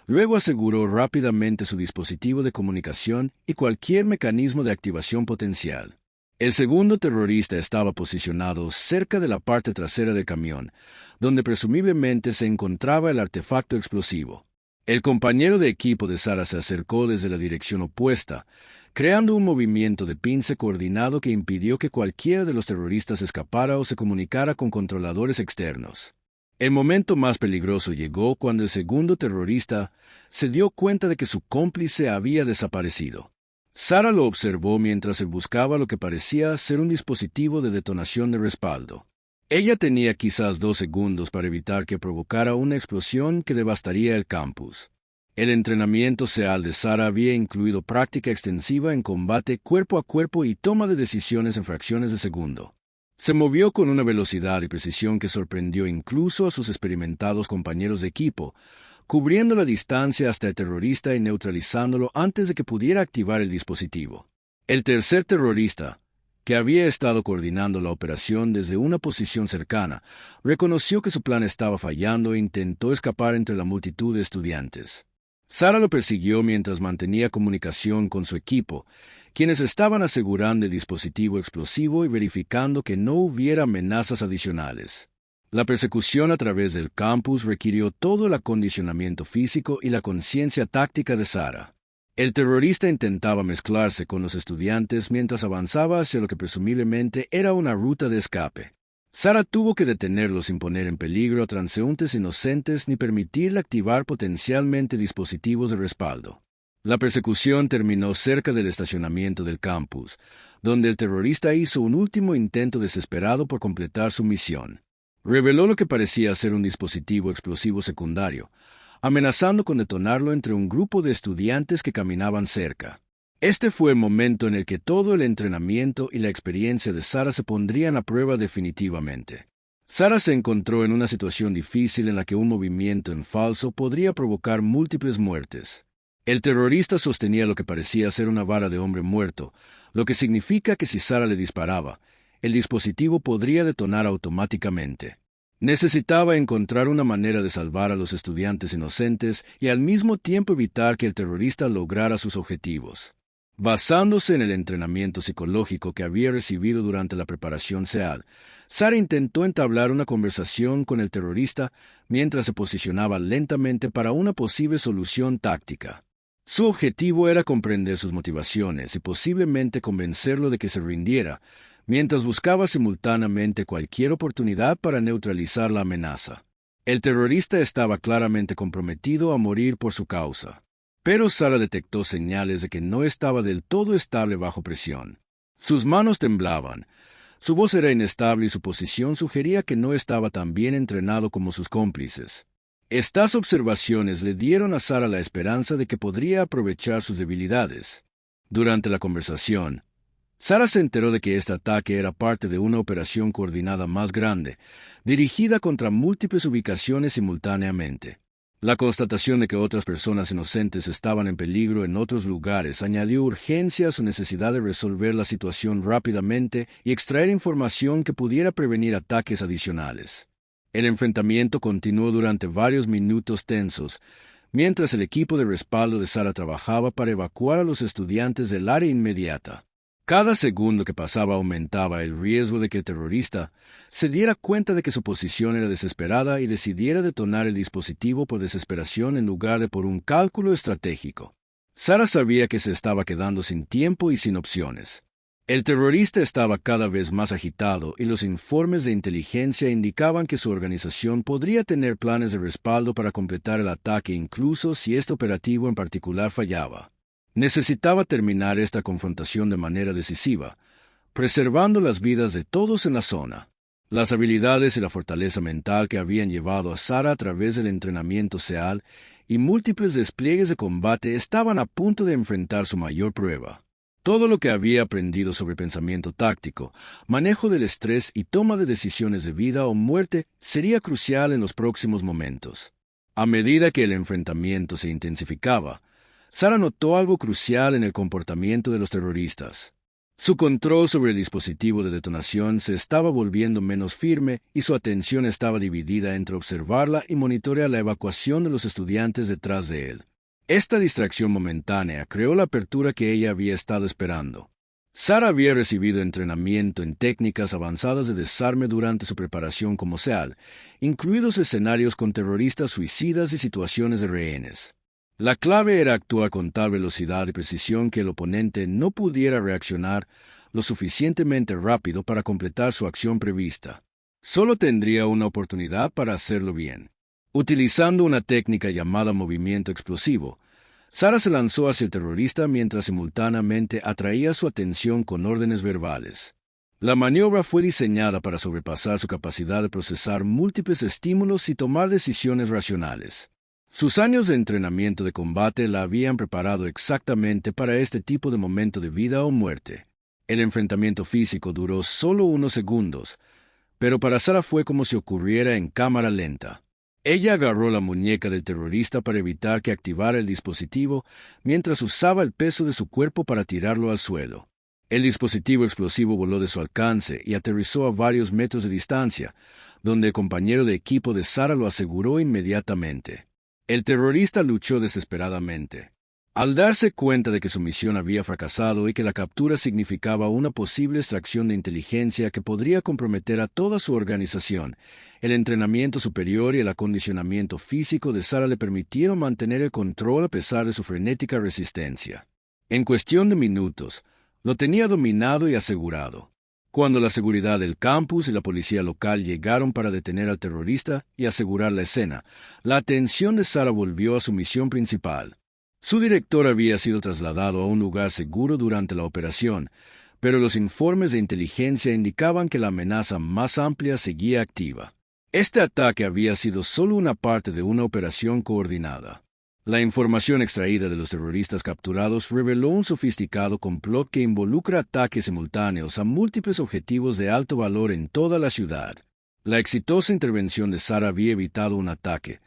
Luego aseguró rápidamente su dispositivo de comunicación y cualquier mecanismo de activación potencial. El segundo terrorista estaba posicionado cerca de la parte trasera del camión, donde presumiblemente se encontraba el artefacto explosivo. El compañero de equipo de Sara se acercó desde la dirección opuesta, creando un movimiento de pince coordinado que impidió que cualquiera de los terroristas escapara o se comunicara con controladores externos. El momento más peligroso llegó cuando el segundo terrorista se dio cuenta de que su cómplice había desaparecido. Sara lo observó mientras él buscaba lo que parecía ser un dispositivo de detonación de respaldo. Ella tenía quizás 2 segundos para evitar que provocara una explosión que devastaría el campus. El entrenamiento SEAL de Sara había incluido práctica extensiva en combate cuerpo a cuerpo y toma de decisiones en fracciones de segundo. Se movió con una velocidad y precisión que sorprendió incluso a sus experimentados compañeros de equipo, cubriendo la distancia hasta el terrorista y neutralizándolo antes de que pudiera activar el dispositivo. El tercer terrorista, que había estado coordinando la operación desde una posición cercana, reconoció que su plan estaba fallando e intentó escapar entre la multitud de estudiantes. Sara lo persiguió mientras mantenía comunicación con su equipo, quienes estaban asegurando el dispositivo explosivo y verificando que no hubiera amenazas adicionales. La persecución a través del campus requirió todo el acondicionamiento físico y la conciencia táctica de Sara. El terrorista intentaba mezclarse con los estudiantes mientras avanzaba hacia lo que presumiblemente era una ruta de escape. Sara tuvo que detenerlo sin poner en peligro a transeúntes inocentes ni permitirle activar potencialmente dispositivos de respaldo. La persecución terminó cerca del estacionamiento del campus, donde el terrorista hizo un último intento desesperado por completar su misión. Reveló lo que parecía ser un dispositivo explosivo secundario, amenazando con detonarlo entre un grupo de estudiantes que caminaban cerca. Este fue el momento en el que todo el entrenamiento y la experiencia de Sara se pondrían a prueba definitivamente. Sara se encontró en una situación difícil en la que un movimiento en falso podría provocar múltiples muertes. El terrorista sostenía lo que parecía ser una vara de hombre muerto, lo que significa que si Sara le disparaba, el dispositivo podría detonar automáticamente. Necesitaba encontrar una manera de salvar a los estudiantes inocentes y al mismo tiempo evitar que el terrorista lograra sus objetivos. Basándose en el entrenamiento psicológico que había recibido durante la preparación SEAL, Sara intentó entablar una conversación con el terrorista mientras se posicionaba lentamente para una posible solución táctica. Su objetivo era comprender sus motivaciones y posiblemente convencerlo de que se rindiera, mientras buscaba simultáneamente cualquier oportunidad para neutralizar la amenaza. El terrorista estaba claramente comprometido a morir por su causa. Pero Sara detectó señales de que no estaba del todo estable bajo presión. Sus manos temblaban, su voz era inestable y su posición sugería que no estaba tan bien entrenado como sus cómplices. Estas observaciones le dieron a Sara la esperanza de que podría aprovechar sus debilidades. Durante la conversación, Sara se enteró de que este ataque era parte de una operación coordinada más grande, dirigida contra múltiples ubicaciones simultáneamente. La constatación de que otras personas inocentes estaban en peligro en otros lugares añadió urgencia a su necesidad de resolver la situación rápidamente y extraer información que pudiera prevenir ataques adicionales. El enfrentamiento continuó durante varios minutos tensos, mientras el equipo de respaldo de Sara trabajaba para evacuar a los estudiantes del área inmediata. Cada segundo que pasaba aumentaba el riesgo de que el terrorista se diera cuenta de que su posición era desesperada y decidiera detonar el dispositivo por desesperación en lugar de por un cálculo estratégico. Sara sabía que se estaba quedando sin tiempo y sin opciones. El terrorista estaba cada vez más agitado y los informes de inteligencia indicaban que su organización podría tener planes de respaldo para completar el ataque incluso si este operativo en particular fallaba. Necesitaba terminar esta confrontación de manera decisiva, preservando las vidas de todos en la zona. Las habilidades y la fortaleza mental que habían llevado a Sara a través del entrenamiento SEAL y múltiples despliegues de combate estaban a punto de enfrentar su mayor prueba. Todo lo que había aprendido sobre pensamiento táctico, manejo del estrés y toma de decisiones de vida o muerte sería crucial en los próximos momentos. A medida que el enfrentamiento se intensificaba, Sara notó algo crucial en el comportamiento de los terroristas. Su control sobre el dispositivo de detonación se estaba volviendo menos firme y su atención estaba dividida entre observarla y monitorear la evacuación de los estudiantes detrás de él. Esta distracción momentánea creó la apertura que ella había estado esperando. Sarah había recibido entrenamiento en técnicas avanzadas de desarme durante su preparación como SEAL, incluidos escenarios con terroristas suicidas y situaciones de rehenes. La clave era actuar con tal velocidad y precisión que el oponente no pudiera reaccionar lo suficientemente rápido para completar su acción prevista. Solo tendría una oportunidad para hacerlo bien. Utilizando una técnica llamada movimiento explosivo, Sarah se lanzó hacia el terrorista mientras simultáneamente atraía su atención con órdenes verbales. La maniobra fue diseñada para sobrepasar su capacidad de procesar múltiples estímulos y tomar decisiones racionales. Sus años de entrenamiento de combate la habían preparado exactamente para este tipo de momento de vida o muerte. El enfrentamiento físico duró solo unos segundos, pero para Sarah fue como si ocurriera en cámara lenta. Ella agarró la muñeca del terrorista para evitar que activara el dispositivo mientras usaba el peso de su cuerpo para tirarlo al suelo. El dispositivo explosivo voló de su alcance y aterrizó a varios metros de distancia, donde el compañero de equipo de Sarah lo aseguró inmediatamente. El terrorista luchó desesperadamente. Al darse cuenta de que su misión había fracasado y que la captura significaba una posible extracción de inteligencia que podría comprometer a toda su organización, el entrenamiento superior y el acondicionamiento físico de Sarah le permitieron mantener el control a pesar de su frenética resistencia. En cuestión de minutos, lo tenía dominado y asegurado. Cuando la seguridad del campus y la policía local llegaron para detener al terrorista y asegurar la escena, la atención de Sarah volvió a su misión principal. Su director había sido trasladado a un lugar seguro durante la operación, pero los informes de inteligencia indicaban que la amenaza más amplia seguía activa. Este ataque había sido solo una parte de una operación coordinada. La información extraída de los terroristas capturados reveló un sofisticado complot que involucra ataques simultáneos a múltiples objetivos de alto valor en toda la ciudad. La exitosa intervención de Sarah había evitado un ataque,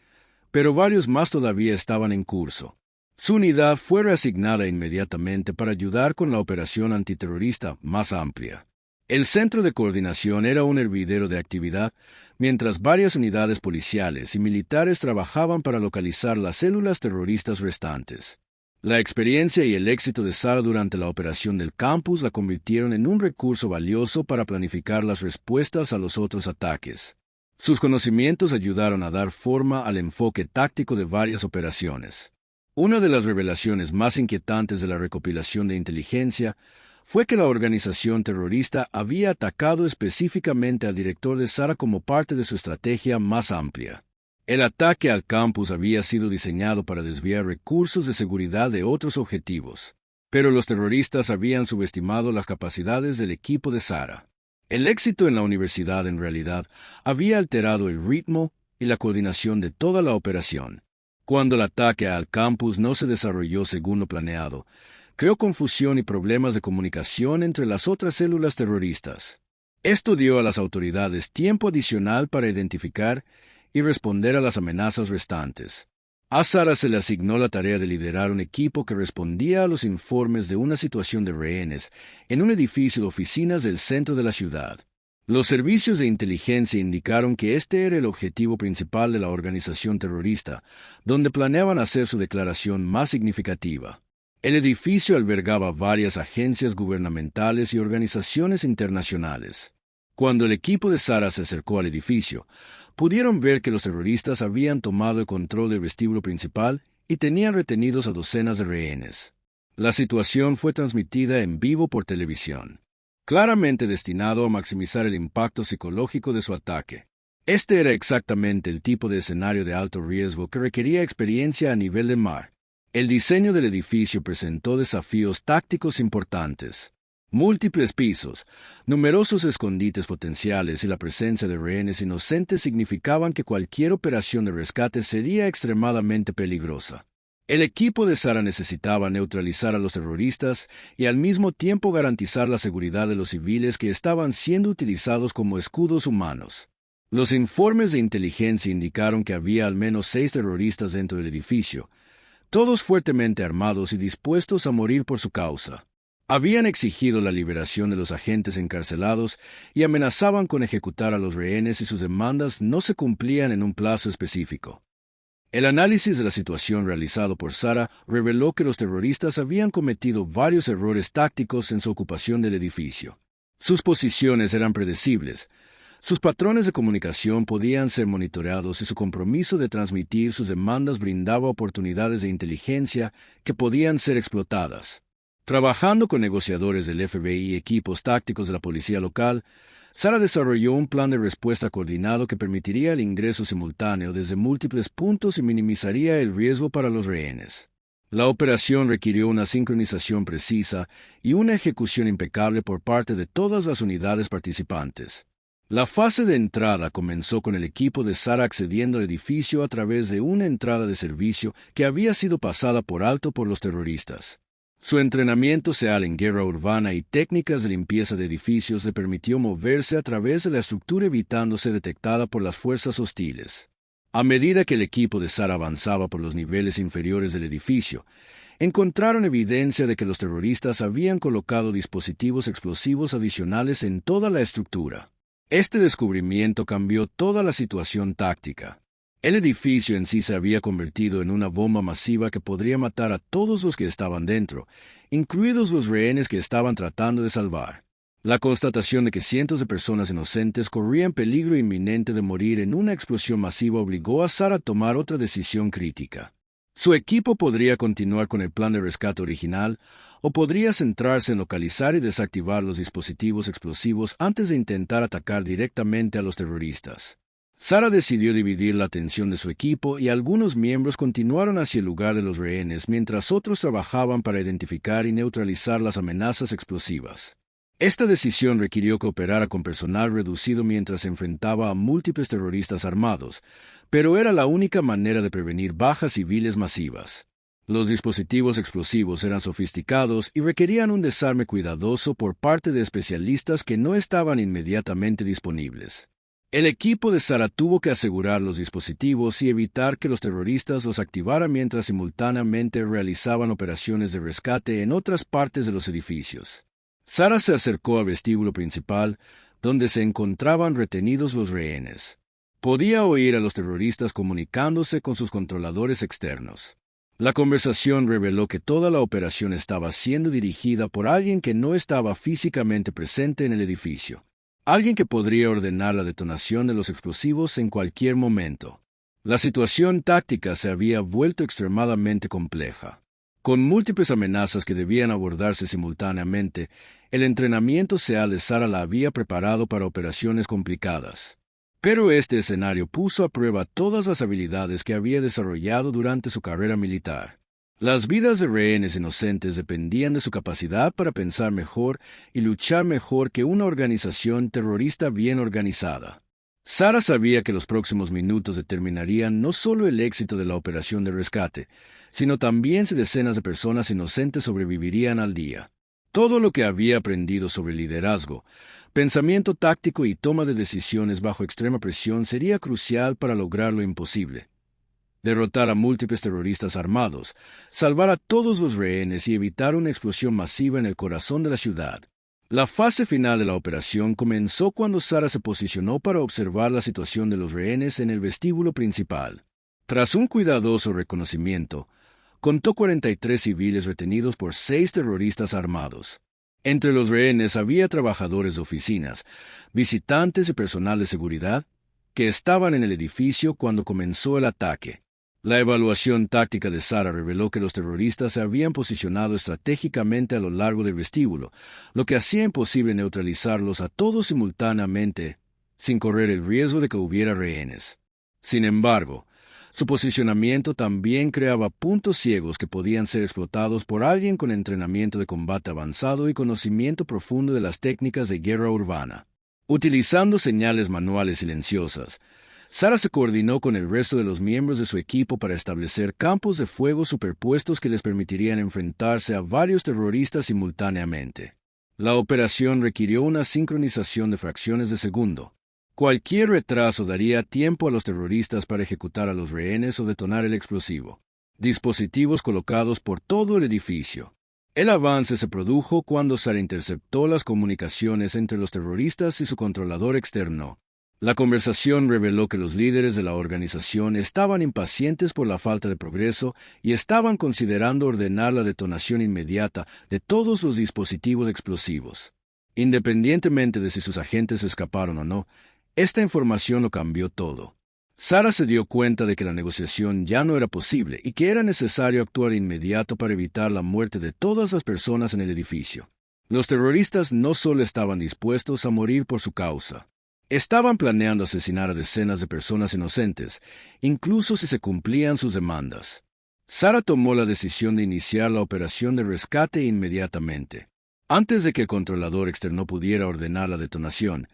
pero varios más todavía estaban en curso. Su unidad fue reasignada inmediatamente para ayudar con la operación antiterrorista más amplia. El centro de coordinación era un hervidero de actividad, mientras varias unidades policiales y militares trabajaban para localizar las células terroristas restantes. La experiencia y el éxito de Sarah durante la operación del campus la convirtieron en un recurso valioso para planificar las respuestas a los otros ataques. Sus conocimientos ayudaron a dar forma al enfoque táctico de varias operaciones. Una de las revelaciones más inquietantes de la recopilación de inteligencia fue que la organización terrorista había atacado específicamente al director de Sarah como parte de su estrategia más amplia. El ataque al campus había sido diseñado para desviar recursos de seguridad de otros objetivos, pero los terroristas habían subestimado las capacidades del equipo de Sarah. El éxito en la universidad en realidad había alterado el ritmo y la coordinación de toda la operación. Cuando el ataque al campus no se desarrolló según lo planeado, creó confusión y problemas de comunicación entre las otras células terroristas. Esto dio a las autoridades tiempo adicional para identificar y responder a las amenazas restantes. A Sarah se le asignó la tarea de liderar un equipo que respondía a los informes de una situación de rehenes en un edificio de oficinas del centro de la ciudad. Los servicios de inteligencia indicaron que este era el objetivo principal de la organización terrorista, donde planeaban hacer su declaración más significativa. El edificio albergaba varias agencias gubernamentales y organizaciones internacionales. Cuando el equipo de Sarah se acercó al edificio, pudieron ver que los terroristas habían tomado el control del vestíbulo principal y tenían retenidos a docenas de rehenes. La situación fue transmitida en vivo por televisión, claramente destinado a maximizar el impacto psicológico de su ataque. Este era exactamente el tipo de escenario de alto riesgo que requería experiencia a nivel de mar. El diseño del edificio presentó desafíos tácticos importantes. Múltiples pisos, numerosos escondites potenciales y la presencia de rehenes inocentes significaban que cualquier operación de rescate sería extremadamente peligrosa. El equipo de Sarah necesitaba neutralizar a los terroristas y al mismo tiempo garantizar la seguridad de los civiles que estaban siendo utilizados como escudos humanos. Los informes de inteligencia indicaron que había al menos 6 terroristas dentro del edificio, todos fuertemente armados y dispuestos a morir por su causa. Habían exigido la liberación de los agentes encarcelados y amenazaban con ejecutar a los rehenes si sus demandas no se cumplían en un plazo específico. El análisis de la situación realizado por Sarah reveló que los terroristas habían cometido varios errores tácticos en su ocupación del edificio. Sus posiciones eran predecibles, sus patrones de comunicación podían ser monitoreados y su compromiso de transmitir sus demandas brindaba oportunidades de inteligencia que podían ser explotadas. Trabajando con negociadores del FBI y equipos tácticos de la policía local, Sarah desarrolló un plan de respuesta coordinado que permitiría el ingreso simultáneo desde múltiples puntos y minimizaría el riesgo para los rehenes. La operación requirió una sincronización precisa y una ejecución impecable por parte de todas las unidades participantes. La fase de entrada comenzó con el equipo de Sarah accediendo al edificio a través de una entrada de servicio que había sido pasada por alto por los terroristas. Su entrenamiento SEAL en guerra urbana y técnicas de limpieza de edificios le permitió moverse a través de la estructura evitando ser detectada por las fuerzas hostiles. A medida que el equipo de Sarah avanzaba por los niveles inferiores del edificio, encontraron evidencia de que los terroristas habían colocado dispositivos explosivos adicionales en toda la estructura. Este descubrimiento cambió toda la situación táctica. El edificio en sí se había convertido en una bomba masiva que podría matar a todos los que estaban dentro, incluidos los rehenes que estaban tratando de salvar. La constatación de que cientos de personas inocentes corrían peligro inminente de morir en una explosión masiva obligó a Sarah a tomar otra decisión crítica. Su equipo podría continuar con el plan de rescate original o podría centrarse en localizar y desactivar los dispositivos explosivos antes de intentar atacar directamente a los terroristas. Sarah decidió dividir la atención de su equipo y algunos miembros continuaron hacia el lugar de los rehenes mientras otros trabajaban para identificar y neutralizar las amenazas explosivas. Esta decisión requirió que operara con personal reducido mientras se enfrentaba a múltiples terroristas armados, pero era la única manera de prevenir bajas civiles masivas. Los dispositivos explosivos eran sofisticados y requerían un desarme cuidadoso por parte de especialistas que no estaban inmediatamente disponibles. El equipo de Sarah tuvo que asegurar los dispositivos y evitar que los terroristas los activaran mientras simultáneamente realizaban operaciones de rescate en otras partes de los edificios. Sarah se acercó al vestíbulo principal, donde se encontraban retenidos los rehenes. Podía oír a los terroristas comunicándose con sus controladores externos. La conversación reveló que toda la operación estaba siendo dirigida por alguien que no estaba físicamente presente en el edificio. Alguien que podría ordenar la detonación de los explosivos en cualquier momento. La situación táctica se había vuelto extremadamente compleja. Con múltiples amenazas que debían abordarse simultáneamente, el entrenamiento SEAL de Sarah la había preparado para operaciones complicadas. Pero este escenario puso a prueba todas las habilidades que había desarrollado durante su carrera militar. Las vidas de rehenes inocentes dependían de su capacidad para pensar mejor y luchar mejor que una organización terrorista bien organizada. Sarah sabía que los próximos minutos determinarían no solo el éxito de la operación de rescate, sino también si decenas de personas inocentes sobrevivirían al día. Todo lo que había aprendido sobre liderazgo, pensamiento táctico y toma de decisiones bajo extrema presión sería crucial para lograr lo imposible. Derrotar a múltiples terroristas armados, salvar a todos los rehenes y evitar una explosión masiva en el corazón de la ciudad. La fase final de la operación comenzó cuando Sarah se posicionó para observar la situación de los rehenes en el vestíbulo principal. Tras un cuidadoso reconocimiento, contó 43 civiles retenidos por 6 terroristas armados. Entre los rehenes había trabajadores de oficinas, visitantes y personal de seguridad que estaban en el edificio cuando comenzó el ataque. La evaluación táctica de Sarah reveló que los terroristas se habían posicionado estratégicamente a lo largo del vestíbulo, lo que hacía imposible neutralizarlos a todos simultáneamente, sin correr el riesgo de que hubiera rehenes. Sin embargo, su posicionamiento también creaba puntos ciegos que podían ser explotados por alguien con entrenamiento de combate avanzado y conocimiento profundo de las técnicas de guerra urbana. Utilizando señales manuales silenciosas, Sarah se coordinó con el resto de los miembros de su equipo para establecer campos de fuego superpuestos que les permitirían enfrentarse a varios terroristas simultáneamente. La operación requirió una sincronización de fracciones de segundo. Cualquier retraso daría tiempo a los terroristas para ejecutar a los rehenes o detonar el explosivo. Dispositivos colocados por todo el edificio. El avance se produjo cuando Sara interceptó las comunicaciones entre los terroristas y su controlador externo. La conversación reveló que los líderes de la organización estaban impacientes por la falta de progreso y estaban considerando ordenar la detonación inmediata de todos los dispositivos explosivos. Independientemente de si sus agentes escaparon o no, esta información lo cambió todo. Sara se dio cuenta de que la negociación ya no era posible y que era necesario actuar de inmediato para evitar la muerte de todas las personas en el edificio. Los terroristas no solo estaban dispuestos a morir por su causa, estaban planeando asesinar a decenas de personas inocentes, incluso si se cumplían sus demandas. Sara tomó la decisión de iniciar la operación de rescate inmediatamente. Antes de que el controlador externo pudiera ordenar la detonación,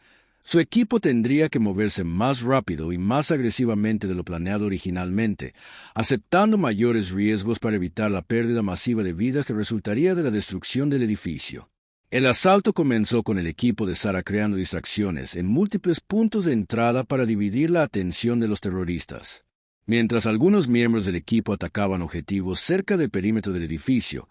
su equipo tendría que moverse más rápido y más agresivamente de lo planeado originalmente, aceptando mayores riesgos para evitar la pérdida masiva de vidas que resultaría de la destrucción del edificio. El asalto comenzó con el equipo de Sara creando distracciones en múltiples puntos de entrada para dividir la atención de los terroristas. Mientras algunos miembros del equipo atacaban objetivos cerca del perímetro del edificio,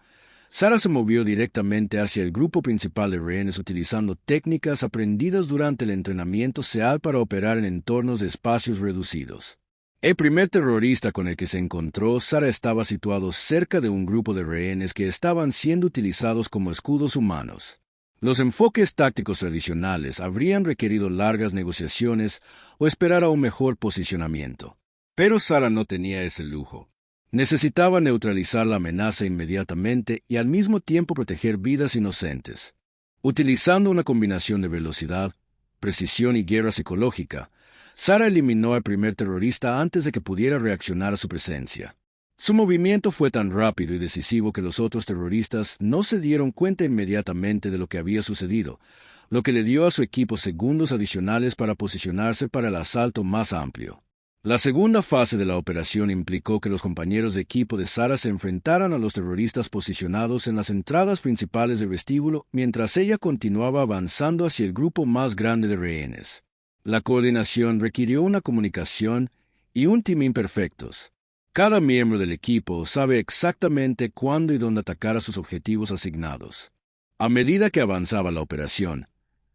Sara se movió directamente hacia el grupo principal de rehenes utilizando técnicas aprendidas durante el entrenamiento SEAL para operar en entornos de espacios reducidos. El primer terrorista con el que se encontró, Sara estaba situado cerca de un grupo de rehenes que estaban siendo utilizados como escudos humanos. Los enfoques tácticos tradicionales habrían requerido largas negociaciones o esperar a un mejor posicionamiento. Pero Sara no tenía ese lujo. Necesitaba neutralizar la amenaza inmediatamente y al mismo tiempo proteger vidas inocentes. Utilizando una combinación de velocidad, precisión y guerra psicológica, Sara eliminó al primer terrorista antes de que pudiera reaccionar a su presencia. Su movimiento fue tan rápido y decisivo que los otros terroristas no se dieron cuenta inmediatamente de lo que había sucedido, lo que le dio a su equipo segundos adicionales para posicionarse para el asalto más amplio. La segunda fase de la operación implicó que los compañeros de equipo de Sara se enfrentaran a los terroristas posicionados en las entradas principales del vestíbulo mientras ella continuaba avanzando hacia el grupo más grande de rehenes. La coordinación requirió una comunicación y un team imperfectos. Cada miembro del equipo sabe exactamente cuándo y dónde atacar a sus objetivos asignados. A medida que avanzaba la operación,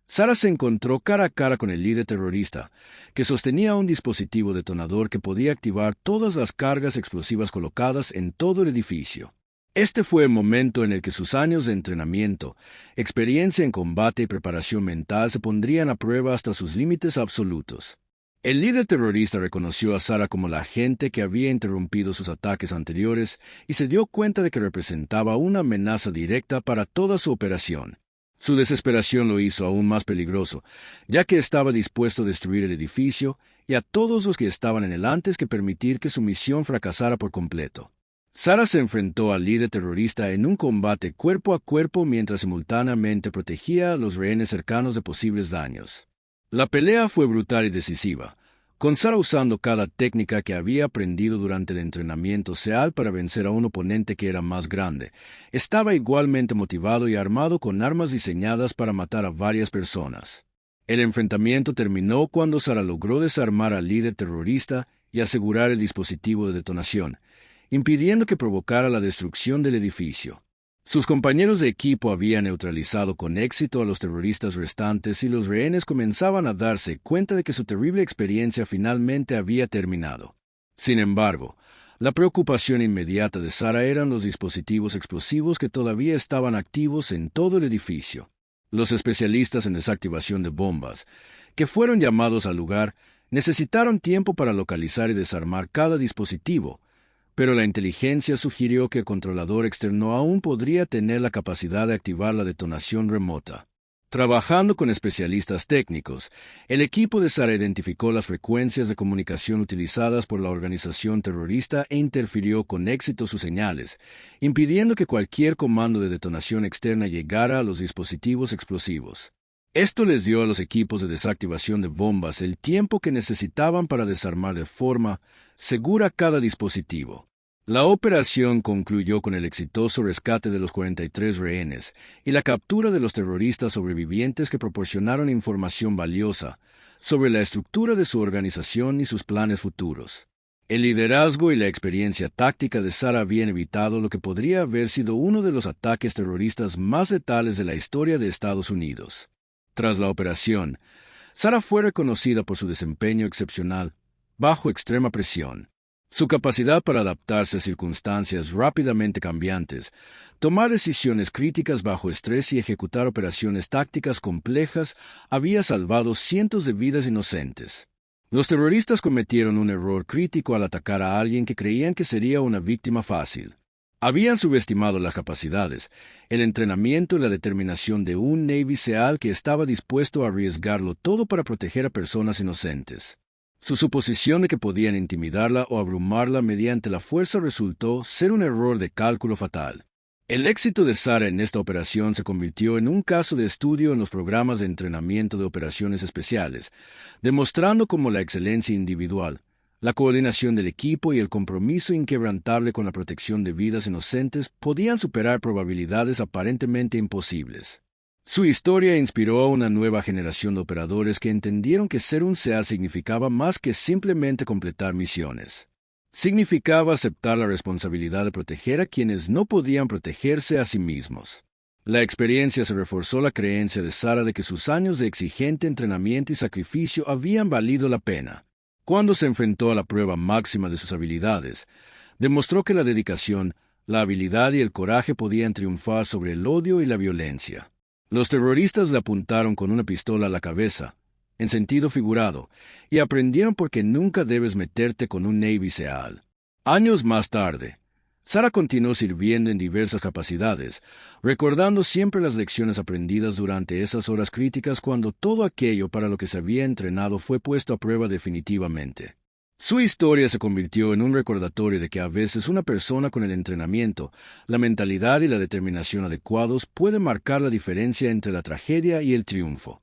Sara se encontró cara a cara con el líder terrorista, que sostenía un dispositivo detonador que podía activar todas las cargas explosivas colocadas en todo el edificio. Este fue el momento en el que sus años de entrenamiento, experiencia en combate y preparación mental se pondrían a prueba hasta sus límites absolutos. El líder terrorista reconoció a Sara como la agente que había interrumpido sus ataques anteriores y se dio cuenta de que representaba una amenaza directa para toda su operación. Su desesperación lo hizo aún más peligroso, ya que estaba dispuesto a destruir el edificio y a todos los que estaban en él antes que permitir que su misión fracasara por completo. Sara se enfrentó al líder terrorista en un combate cuerpo a cuerpo mientras simultáneamente protegía a los rehenes cercanos de posibles daños. La pelea fue brutal y decisiva, con Sara usando cada técnica que había aprendido durante el entrenamiento SEAL para vencer a un oponente que era más grande. Estaba igualmente motivado y armado con armas diseñadas para matar a varias personas. El enfrentamiento terminó cuando Sara logró desarmar al líder terrorista y asegurar el dispositivo de detonación, impidiendo que provocara la destrucción del edificio. Sus compañeros de equipo habían neutralizado con éxito a los terroristas restantes y los rehenes comenzaban a darse cuenta de que su terrible experiencia finalmente había terminado. Sin embargo, la preocupación inmediata de Sara eran los dispositivos explosivos que todavía estaban activos en todo el edificio. Los especialistas en desactivación de bombas, que fueron llamados al lugar, necesitaron tiempo para localizar y desarmar cada dispositivo, pero la inteligencia sugirió que el controlador externo aún podría tener la capacidad de activar la detonación remota. Trabajando con especialistas técnicos, el equipo de Sara identificó las frecuencias de comunicación utilizadas por la organización terrorista e interfirió con éxito sus señales, impidiendo que cualquier comando de detonación externa llegara a los dispositivos explosivos. Esto les dio a los equipos de desactivación de bombas el tiempo que necesitaban para desarmar de forma segura cada dispositivo. La operación concluyó con el exitoso rescate de los 43 rehenes y la captura de los terroristas sobrevivientes que proporcionaron información valiosa sobre la estructura de su organización y sus planes futuros. El liderazgo y la experiencia táctica de Sara habían evitado lo que podría haber sido uno de los ataques terroristas más letales de la historia de Estados Unidos. Tras la operación, Sara fue reconocida por su desempeño excepcional, bajo extrema presión. Su capacidad para adaptarse a circunstancias rápidamente cambiantes, tomar decisiones críticas bajo estrés y ejecutar operaciones tácticas complejas había salvado cientos de vidas inocentes. Los terroristas cometieron un error crítico al atacar a alguien que creían que sería una víctima fácil. Habían subestimado las capacidades, el entrenamiento y la determinación de un Navy SEAL que estaba dispuesto a arriesgarlo todo para proteger a personas inocentes. Su suposición de que podían intimidarla o abrumarla mediante la fuerza resultó ser un error de cálculo fatal. El éxito de Sara en esta operación se convirtió en un caso de estudio en los programas de entrenamiento de operaciones especiales, demostrando cómo la excelencia individual, la coordinación del equipo y el compromiso inquebrantable con la protección de vidas inocentes podían superar probabilidades aparentemente imposibles. Su historia inspiró a una nueva generación de operadores que entendieron que ser un SEAL significaba más que simplemente completar misiones. Significaba aceptar la responsabilidad de proteger a quienes no podían protegerse a sí mismos. La experiencia se reforzó la creencia de Sara de que sus años de exigente entrenamiento y sacrificio habían valido la pena. Cuando se enfrentó a la prueba máxima de sus habilidades, demostró que la dedicación, la habilidad y el coraje podían triunfar sobre el odio y la violencia. Los terroristas le apuntaron con una pistola a la cabeza, en sentido figurado, y aprendieron por qué nunca debes meterte con un Navy SEAL. Años más tarde, Sara continuó sirviendo en diversas capacidades, recordando siempre las lecciones aprendidas durante esas horas críticas cuando todo aquello para lo que se había entrenado fue puesto a prueba definitivamente. Su historia se convirtió en un recordatorio de que a veces una persona con el entrenamiento, la mentalidad y la determinación adecuados puede marcar la diferencia entre la tragedia y el triunfo.